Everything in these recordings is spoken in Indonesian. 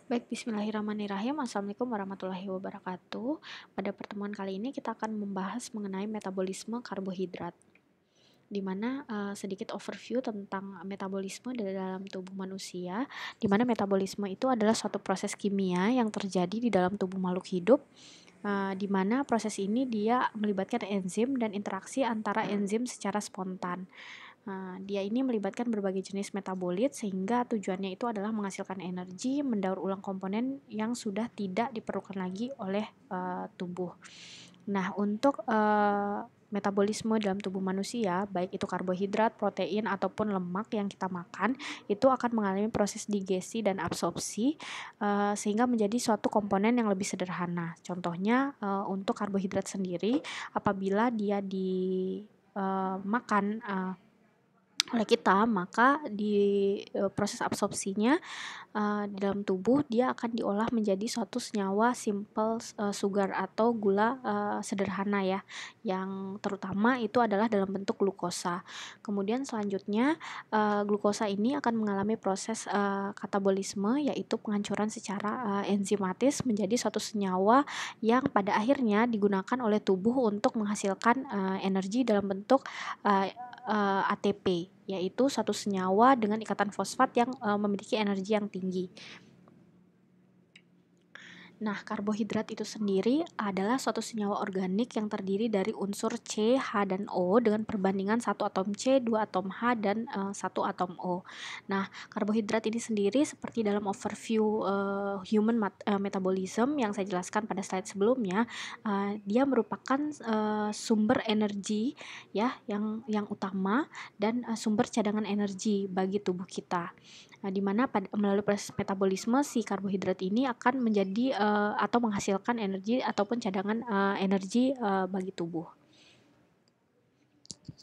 Baik, bismillahirrahmanirrahim. Assalamualaikum warahmatullahi wabarakatuh. Pada pertemuan kali ini kita akan membahas mengenai metabolisme karbohidrat, di mana sedikit overview tentang metabolisme di dalam tubuh manusia, di mana metabolisme itu adalah suatu proses kimia yang terjadi di dalam tubuh makhluk hidup, di mana proses ini dia melibatkan enzim dan interaksi antara enzim secara spontan. Dia ini melibatkan berbagai jenis metabolit sehingga tujuannya itu adalah menghasilkan energi, mendaur ulang komponen yang sudah tidak diperlukan lagi oleh tubuh. Nah, untuk metabolisme dalam tubuh manusia, baik itu karbohidrat, protein, ataupun lemak yang kita makan, itu akan mengalami proses digesti dan absorpsi sehingga menjadi suatu komponen yang lebih sederhana. Contohnya untuk karbohidrat sendiri, apabila dia dimakan oleh kita, maka di proses absorpsinya di dalam tubuh dia akan diolah menjadi suatu senyawa simple sugar atau gula sederhana ya, yang terutama itu adalah dalam bentuk glukosa. Kemudian selanjutnya glukosa ini akan mengalami proses katabolisme, yaitu penghancuran secara enzimatis menjadi suatu senyawa yang pada akhirnya digunakan oleh tubuh untuk menghasilkan energi dalam bentuk ATP, yaitu satu senyawa dengan ikatan fosfat yang memiliki energi yang tinggi. Nah, karbohidrat itu sendiri adalah suatu senyawa organik yang terdiri dari unsur C, H, dan O dengan perbandingan 1 atom C, 2 atom H, dan 1 atom O. Nah, karbohidrat ini sendiri seperti dalam overview human metabolism yang saya jelaskan pada slide sebelumnya, dia merupakan sumber energi ya yang utama dan sumber cadangan energi bagi tubuh kita. Di mana melalui proses metabolisme si karbohidrat ini akan menjadi atau menghasilkan energi ataupun cadangan energi bagi tubuh.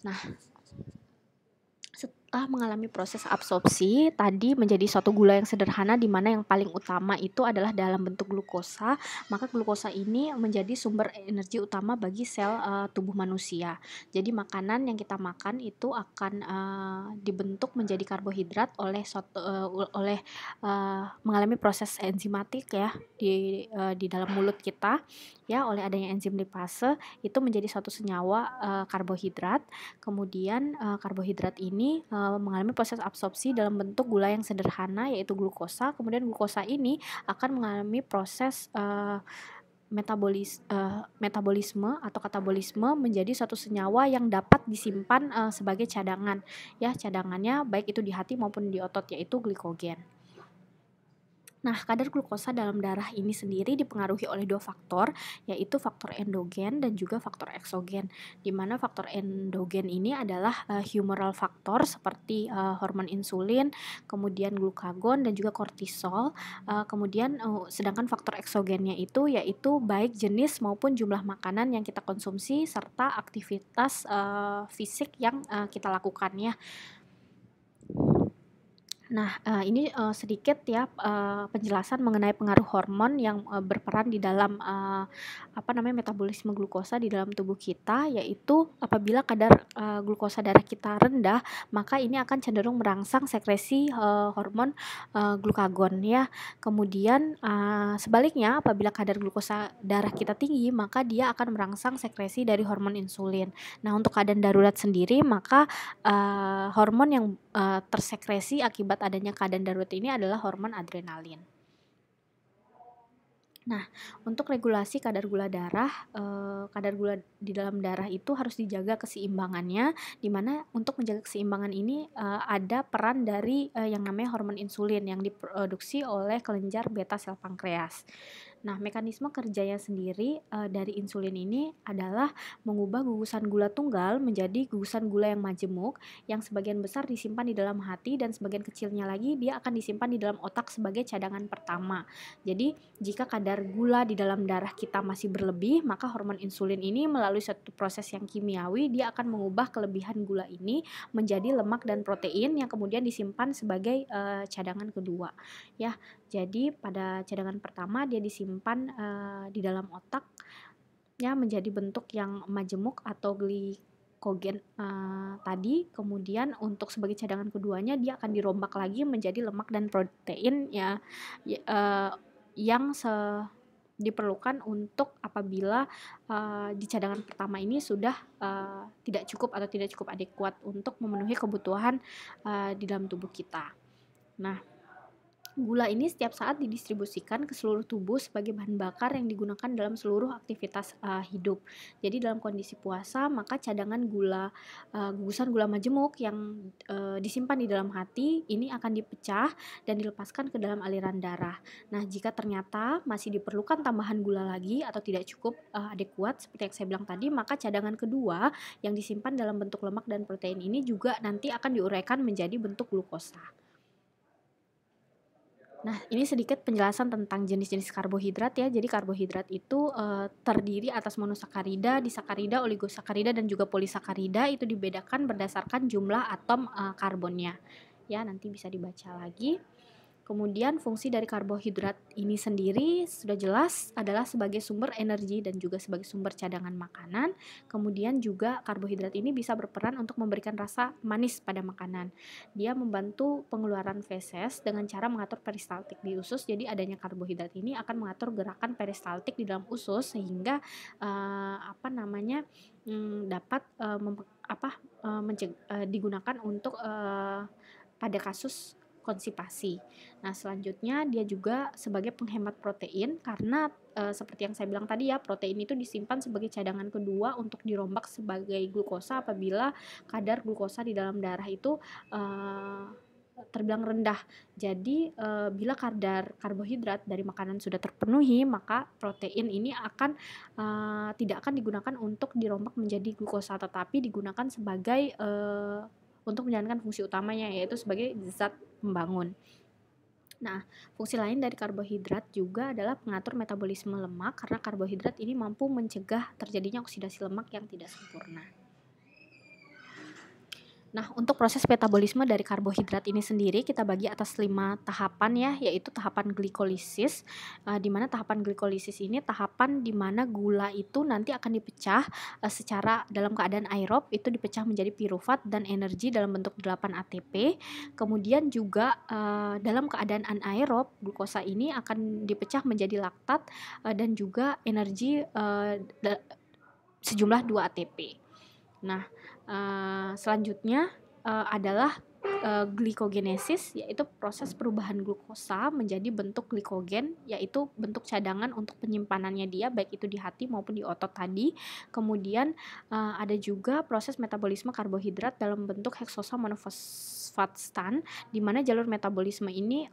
Nah, setelah mengalami proses absorpsi tadi menjadi suatu gula yang sederhana, di mana yang paling utama itu adalah dalam bentuk glukosa, maka glukosa ini menjadi sumber energi utama bagi sel tubuh manusia. Jadi makanan yang kita makan itu akan dibentuk menjadi karbohidrat oleh mengalami proses enzimatik ya di dalam mulut kita ya, oleh adanya enzim lipase itu menjadi suatu senyawa karbohidrat. Kemudian karbohidrat ini mengalami proses absorpsi dalam bentuk gula yang sederhana, yaitu glukosa. Kemudian glukosa ini akan mengalami proses metabolisme atau katabolisme menjadi suatu senyawa yang dapat disimpan sebagai cadangan ya, cadangannya baik itu di hati maupun di otot, yaitu glikogen. Nah, kadar glukosa dalam darah ini sendiri dipengaruhi oleh dua faktor, yaitu faktor endogen dan juga faktor eksogen. Di mana faktor endogen ini adalah humoral faktor seperti hormon insulin, kemudian glukagon dan juga kortisol. Sedangkan faktor eksogennya itu yaitu baik jenis maupun jumlah makanan yang kita konsumsi serta aktivitas fisik yang kita lakukan ya. Nah, ini sedikit ya penjelasan mengenai pengaruh hormon yang berperan di dalam metabolisme glukosa di dalam tubuh kita, yaitu apabila kadar glukosa darah kita rendah, maka ini akan cenderung merangsang sekresi hormon glukagon ya. Kemudian sebaliknya apabila kadar glukosa darah kita tinggi, maka dia akan merangsang sekresi dari hormon insulin. Nah, untuk keadaan darurat sendiri, maka hormon yang tersekresi akibat adanya keadaan darurat ini adalah hormon adrenalin. Nah, untuk regulasi kadar gula darah, kadar gula di dalam darah itu harus dijaga keseimbangannya, di mana untuk menjaga keseimbangan ini ada peran dari yang namanya hormon insulin yang diproduksi oleh kelenjar beta sel pankreas. Nah, mekanisme kerjanya sendiri dari insulin ini adalah mengubah gugusan gula tunggal menjadi gugusan gula yang majemuk, yang sebagian besar disimpan di dalam hati dan sebagian kecilnya lagi dia akan disimpan di dalam otak sebagai cadangan pertama. Jadi, jika kadar gula di dalam darah kita masih berlebih, maka hormon insulin ini melalui satu proses yang kimiawi, dia akan mengubah kelebihan gula ini menjadi lemak dan protein yang kemudian disimpan sebagai cadangan kedua. Ya, jadi pada cadangan pertama dia disimpan di dalam otak ya menjadi bentuk yang majemuk atau glikogen tadi, kemudian untuk sebagai cadangan keduanya dia akan dirombak lagi menjadi lemak dan protein yang diperlukan untuk apabila di cadangan pertama ini sudah tidak cukup atau tidak cukup adekuat untuk memenuhi kebutuhan di dalam tubuh kita. Nah, gula ini setiap saat didistribusikan ke seluruh tubuh sebagai bahan bakar yang digunakan dalam seluruh aktivitas hidup. Jadi dalam kondisi puasa, maka cadangan gugusan gula majemuk yang disimpan di dalam hati ini akan dipecah dan dilepaskan ke dalam aliran darah. Nah, jika ternyata masih diperlukan tambahan gula lagi atau tidak cukup adekuat seperti yang saya bilang tadi, maka cadangan kedua yang disimpan dalam bentuk lemak dan protein ini juga nanti akan diuraikan menjadi bentuk glukosa. Nah, ini sedikit penjelasan tentang jenis-jenis karbohidrat ya. Jadi karbohidrat itu terdiri atas monosakarida, disakarida, oligosakarida, dan juga polisakarida. Itu dibedakan berdasarkan jumlah atom karbonnya. Ya, nanti bisa dibaca lagi. Kemudian fungsi dari karbohidrat ini sendiri sudah jelas adalah sebagai sumber energi dan juga sebagai sumber cadangan makanan. Kemudian juga karbohidrat ini bisa berperan untuk memberikan rasa manis pada makanan. Dia membantu pengeluaran feses dengan cara mengatur peristaltik di usus. Jadi adanya karbohidrat ini akan mengatur gerakan peristaltik di dalam usus sehingga dapat digunakan untuk pada kasus konstipasi. Nah, selanjutnya dia juga sebagai penghemat protein karena seperti yang saya bilang tadi ya, protein itu disimpan sebagai cadangan kedua untuk dirombak sebagai glukosa apabila kadar glukosa di dalam darah itu terbilang rendah. Jadi bila kadar karbohidrat dari makanan sudah terpenuhi, maka protein ini tidak akan digunakan untuk dirombak menjadi glukosa, tetapi digunakan sebagai untuk menjalankan fungsi utamanya, yaitu sebagai zat pembangun. Nah, fungsi lain dari karbohidrat juga adalah pengatur metabolisme lemak karena karbohidrat ini mampu mencegah terjadinya oksidasi lemak yang tidak sempurna. Nah, untuk proses metabolisme dari karbohidrat ini sendiri kita bagi atas 5 tahapan ya, yaitu tahapan glikolisis, di mana tahapan glikolisis ini tahapan di mana gula itu nanti akan dipecah secara dalam keadaan aerob, itu dipecah menjadi pirufat dan energi dalam bentuk 8 ATP. Kemudian juga dalam keadaan anaerob, glukosa ini akan dipecah menjadi laktat dan juga energi sejumlah 2 ATP. Nah, selanjutnya adalah glikogenesis, yaitu proses perubahan glukosa menjadi bentuk glikogen, yaitu bentuk cadangan untuk penyimpanannya dia, baik itu di hati maupun di otot tadi. Kemudian ada juga proses metabolisme karbohidrat dalam bentuk heksosa monofosfat stan, di mana jalur metabolisme ini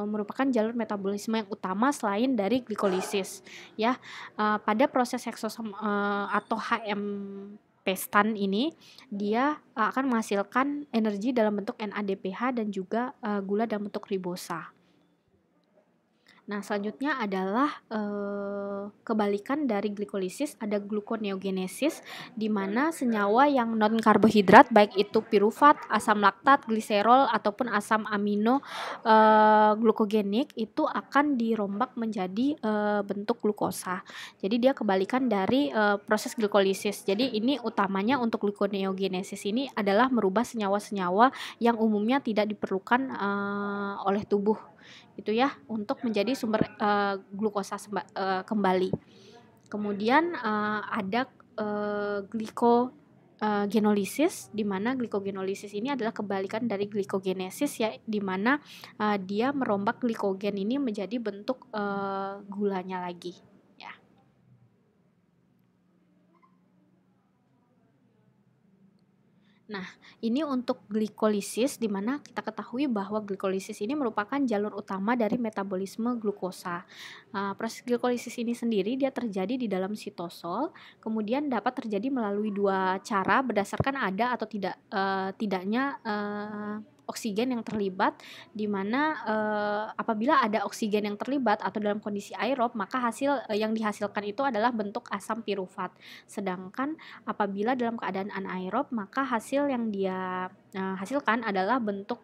merupakan jalur metabolisme yang utama selain dari glikolisis. Ya, pada proses heksosa atau HM pestan ini dia akan menghasilkan energi dalam bentuk NADPH dan juga gula dalam bentuk ribosa. Nah, selanjutnya adalah kebalikan dari glikolisis, ada gluconeogenesis, di mana senyawa yang non karbohidrat baik itu pirufat, asam laktat, gliserol ataupun asam amino glukogenik itu akan dirombak menjadi bentuk glukosa. Jadi dia kebalikan dari proses glikolisis. Jadi ini utamanya untuk gluconeogenesis ini adalah merubah senyawa-senyawa yang umumnya tidak diperlukan oleh tubuh itu ya, untuk menjadi sumber glukosa kembali. Kemudian ada glikogenolisis, di mana glikogenolisis ini adalah kebalikan dari glikogenesis ya, di mana dia merombak glikogen ini menjadi bentuk gulanya lagi. Nah, ini untuk glikolisis, di mana kita ketahui bahwa glikolisis ini merupakan jalur utama dari metabolisme glukosa. Proses glikolisis ini sendiri dia terjadi di dalam sitosol, kemudian dapat terjadi melalui 2 cara berdasarkan ada atau tidaknya oksigen yang terlibat, di mana apabila ada oksigen yang terlibat atau dalam kondisi aerob, maka hasil yang dihasilkan itu adalah bentuk asam pirufat. Sedangkan apabila dalam keadaan anaerob, maka hasil yang dia hasilkan adalah bentuk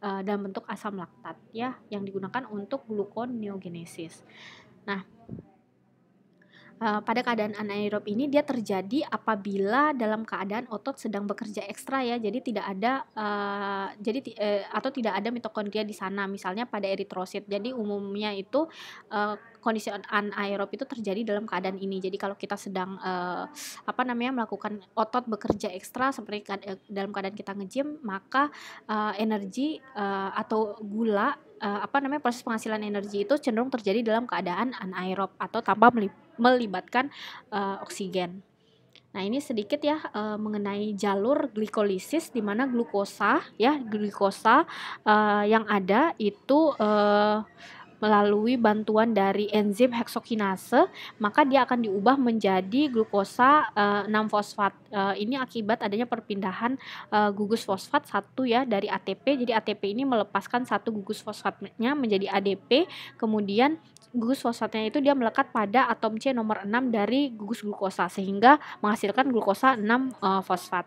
dalam bentuk asam laktat ya, yang digunakan untuk gluconeogenesis. Nah, Pada keadaan anaerob ini dia terjadi apabila dalam keadaan otot sedang bekerja ekstra ya, jadi tidak ada atau tidak ada mitokondria di sana, misalnya pada eritrosit. Jadi umumnya itu kondisi anaerob itu terjadi dalam keadaan ini. Jadi kalau kita sedang melakukan otot bekerja ekstra seperti dalam keadaan kita nge-gym, maka energi atau gula proses penghasilan energi itu cenderung terjadi dalam keadaan anaerob atau tanpa melibatkan oksigen. Nah, ini sedikit ya mengenai jalur glikolisis, di mana glukosا yang ada itu melalui bantuan dari enzim heksokinase, maka dia akan diubah menjadi glukosa 6-fosfat. Ini akibat adanya perpindahan gugus fosfat 1 ya dari ATP. Jadi ATP ini melepaskan satu gugus fosfatnya menjadi ADP, kemudian gugus fosfatnya itu dia melekat pada atom C nomor 6 dari gugus glukosa sehingga menghasilkan glukosa 6 fosfat.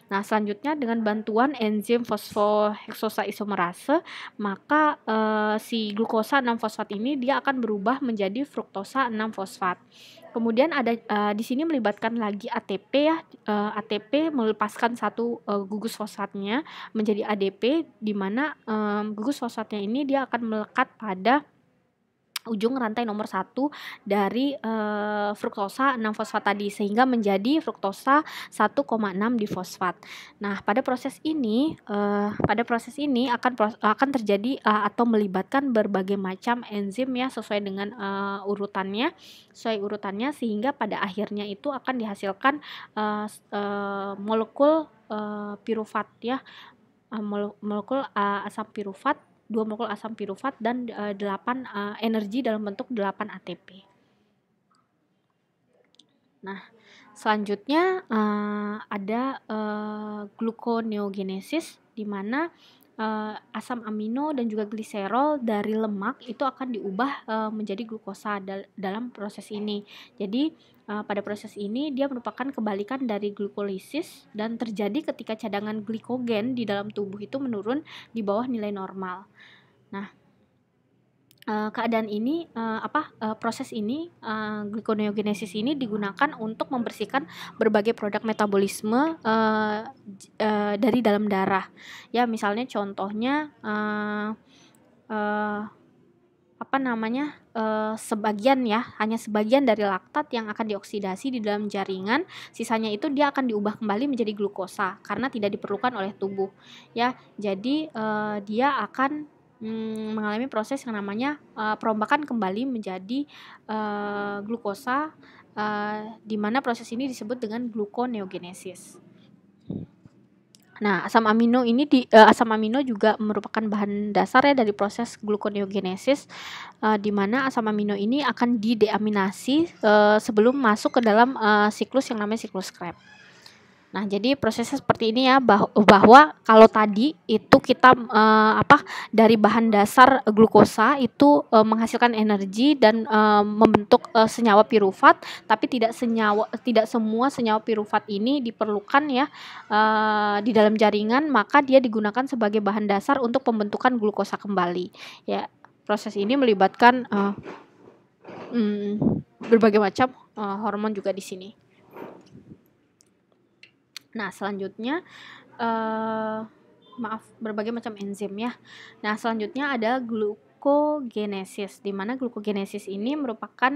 Nah, selanjutnya dengan bantuan enzim fosfoheksosa isomerase, maka si glukosa 6 fosfat ini dia akan berubah menjadi fruktosa 6 fosfat. Kemudian ada di sini melibatkan lagi ATP ya. ATP melepaskan satu gugus fosfatnya menjadi ADP, di mana gugus fosfatnya ini dia akan melekat pada ujung rantai nomor 1 dari fruktosa 6 fosfat tadi sehingga menjadi fruktosa 1,6 difosfat. Nah, pada proses ini akan terjadi atau melibatkan berbagai macam enzim ya sesuai dengan urutannya sehingga pada akhirnya itu akan dihasilkan molekul pirufat ya. Molekul asam pirufat, 2 molekul asam pirufat dan 8 energi dalam bentuk 8 ATP. Nah, selanjutnya ada gluconeogenesis, di mana asam amino dan juga gliserol dari lemak itu akan diubah menjadi glukosa dalam proses ini. Jadi pada proses ini dia merupakan kebalikan dari glukolisis dan terjadi ketika cadangan glikogen di dalam tubuh itu menurun di bawah nilai normal. Nah, keadaan ini proses ini gluconeogenesis ini digunakan untuk membersihkan berbagai produk metabolisme dari dalam darah. Ya, misalnya contohnya hanya sebagian dari laktat yang akan dioksidasi di dalam jaringan, sisanya itu dia akan diubah kembali menjadi glukosa karena tidak diperlukan oleh tubuh. Ya, jadi dia akan mengalami proses yang namanya perombakan kembali menjadi glukosa, di mana proses ini disebut dengan gluconeogenesis. Nah, asam amino juga merupakan bahan dasar ya dari proses gluconeogenesis, di mana asam amino ini akan dideaminasi sebelum masuk ke dalam siklus yang namanya siklus Krebs. Nah, jadi prosesnya seperti ini ya, bahwa kalau tadi itu kita dari bahan dasar glukosa itu menghasilkan energi dan membentuk senyawa pirufat, tapi tidak semua senyawa pirufat ini diperlukan ya di dalam jaringan, maka dia digunakan sebagai bahan dasar untuk pembentukan glukosa kembali. Ya, proses ini melibatkan berbagai macam hormon juga di sini. Nah, selanjutnya berbagai macam enzim ya. Nah, selanjutnya ada glukogenesis, di mana glukogenesis ini merupakan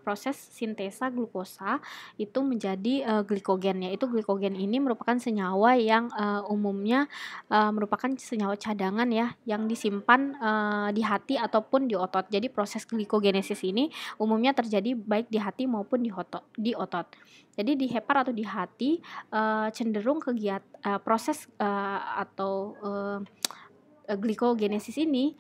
proses sintesa glukosa itu menjadi glikogen, yaitu glikogen ini merupakan senyawa yang umumnya merupakan senyawa cadangan ya yang disimpan di hati ataupun di otot. Jadi proses glikogenesis ini umumnya terjadi baik di hati maupun di otot. Jadi di hepar atau di hati cenderung proses glikogenesis ini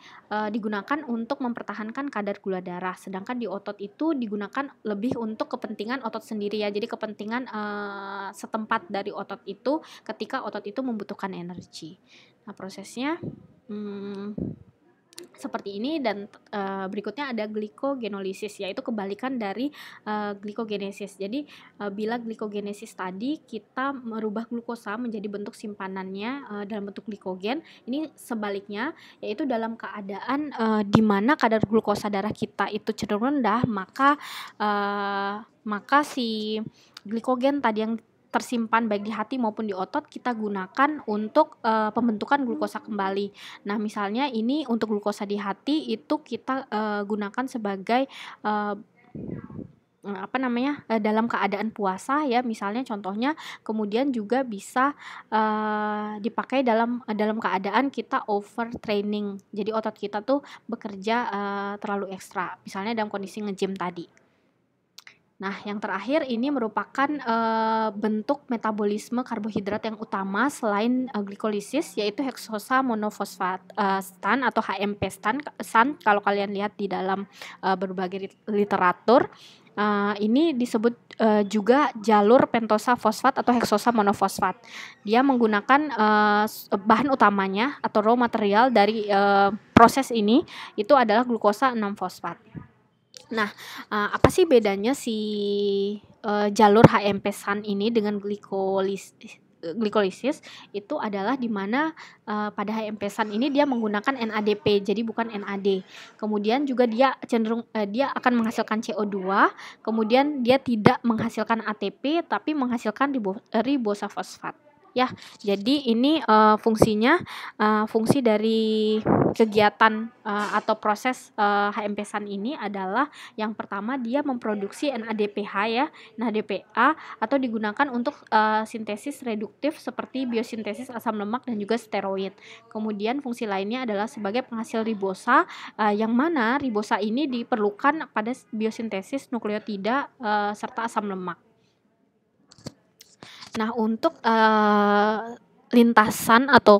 digunakan untuk mempertahankan kadar gula darah, sedangkan di otot itu digunakan lebih untuk kepentingan otot sendiri ya. Jadi kepentingan setempat dari otot itu ketika otot itu membutuhkan energi. Nah, prosesnya seperti ini. Dan berikutnya ada glikogenolisis, yaitu kebalikan dari glikogenesis. Jadi bila glikogenesis tadi kita merubah glukosa menjadi bentuk simpanannya dalam bentuk glikogen, ini sebaliknya, yaitu dalam keadaan di mana kadar glukosa darah kita itu cenderung rendah, maka si glikogen tadi yang tersimpan baik di hati maupun di otot kita gunakan untuk pembentukan glukosa kembali. Nah, misalnya ini untuk glukosa di hati itu kita gunakan sebagai dalam keadaan puasa ya, misalnya contohnya. Kemudian juga bisa dipakai dalam keadaan kita overtraining. Jadi otot kita tuh bekerja terlalu ekstra, misalnya dalam kondisi nge-gym tadi. Nah, yang terakhir ini merupakan bentuk metabolisme karbohidrat yang utama selain glikolisis, yaitu heksosa monofosfat stan atau HMP stan kalau kalian lihat di dalam berbagai literatur. Ini disebut juga jalur pentosa fosfat atau heksosa monofosfat. Dia menggunakan bahan utamanya atau raw material dari proses ini itu adalah glukosa 6-fosfat. Nah, apa sih bedanya si jalur HMP SAN ini dengan glikolisis? Itu adalah di mana pada HMP SAN ini dia menggunakan NADP, jadi bukan NAD. Kemudian juga dia cenderung dia akan menghasilkan CO2, kemudian dia tidak menghasilkan ATP tapi menghasilkan ribosa fosfat. Ya, jadi ini fungsinya fungsi dari kegiatan atau proses HMP SAN ini adalah yang pertama dia memproduksi NADPH ya, NADPA, atau digunakan untuk sintesis reduktif seperti biosintesis asam lemak dan juga steroid. Kemudian fungsi lainnya adalah sebagai penghasil ribosa, yang mana ribosa ini diperlukan pada biosintesis nukleotida serta asam lemak. Nah, untuk lintasan atau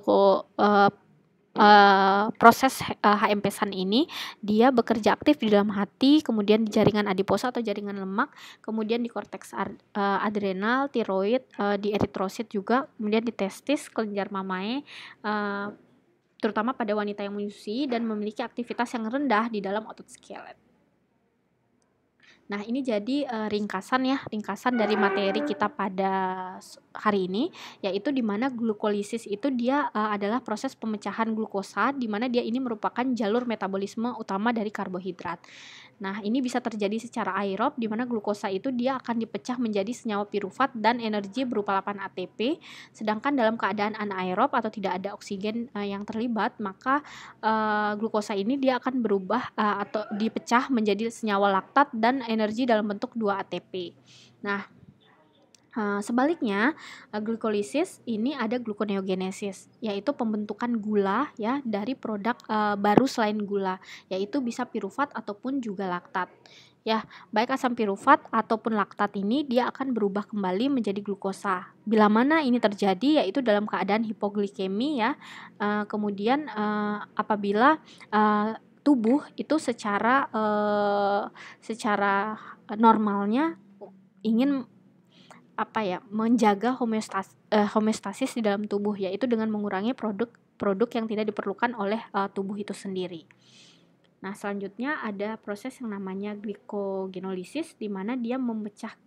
proses HMP SAN ini dia bekerja aktif di dalam hati, kemudian di jaringan adiposa atau jaringan lemak, kemudian di korteks adrenal, tiroid, di eritrosit juga, kemudian di testis, kelenjar mamae, terutama pada wanita yang menyusui dan memiliki aktivitas yang rendah di dalam otot skelet. Nah, ini jadi ringkasan dari materi kita pada hari ini, yaitu di mana glukolisis itu dia adalah proses pemecahan glukosa, di mana dia ini merupakan jalur metabolisme utama dari karbohidrat. Nah, ini bisa terjadi secara aerob, di mana glukosa itu dia akan dipecah menjadi senyawa pirufat dan energi berupa 8 ATP, sedangkan dalam keadaan anaerob atau tidak ada oksigen yang terlibat, maka glukosa ini dia akan berubah atau dipecah menjadi senyawa laktat dan energi dalam bentuk 2 ATP. Nah, sebaliknya glikolisis ini ada gluconeogenesis, yaitu pembentukan gula ya dari produk baru selain gula, yaitu bisa pirufat ataupun juga laktat. Ya, baik asam pirufat ataupun laktat ini dia akan berubah kembali menjadi glukosa. Bila mana ini terjadi yaitu dalam keadaan hipoglikemi ya. Kemudian apabila tubuh itu secara normalnya ingin menjaga homeostasis di dalam tubuh, yaitu dengan mengurangi produk yang tidak diperlukan oleh tubuh itu sendiri. Nah, selanjutnya ada proses yang namanya glikogenolisis, di mana dia memecah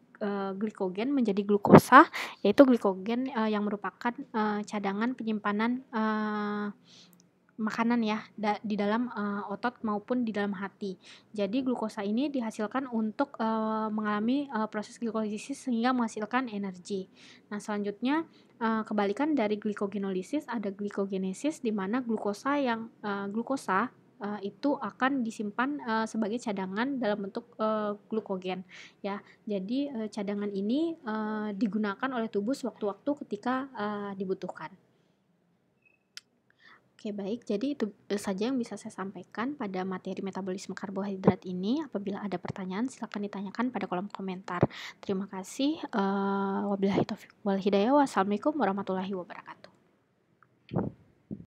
glikogen menjadi glukosa, yaitu glikogen yang merupakan cadangan penyimpanan makanan ya di dalam otot maupun di dalam hati. Jadi glukosa ini dihasilkan untuk mengalami proses glikolisis sehingga menghasilkan energi. Nah, selanjutnya kebalikan dari glikogenolisis ada glikogenesis, di mana glukosa itu akan disimpan sebagai cadangan dalam bentuk glukogen ya. Jadi cadangan ini digunakan oleh tubuh sewaktu-waktu ketika dibutuhkan. Oke, baik. Jadi itu saja yang bisa saya sampaikan pada materi metabolisme karbohidrat ini. Apabila ada pertanyaan, silakan ditanyakan pada kolom komentar. Terima kasih. Wabillahi taufiq wal hidayah. Wassalamualaikum warahmatullahi wabarakatuh.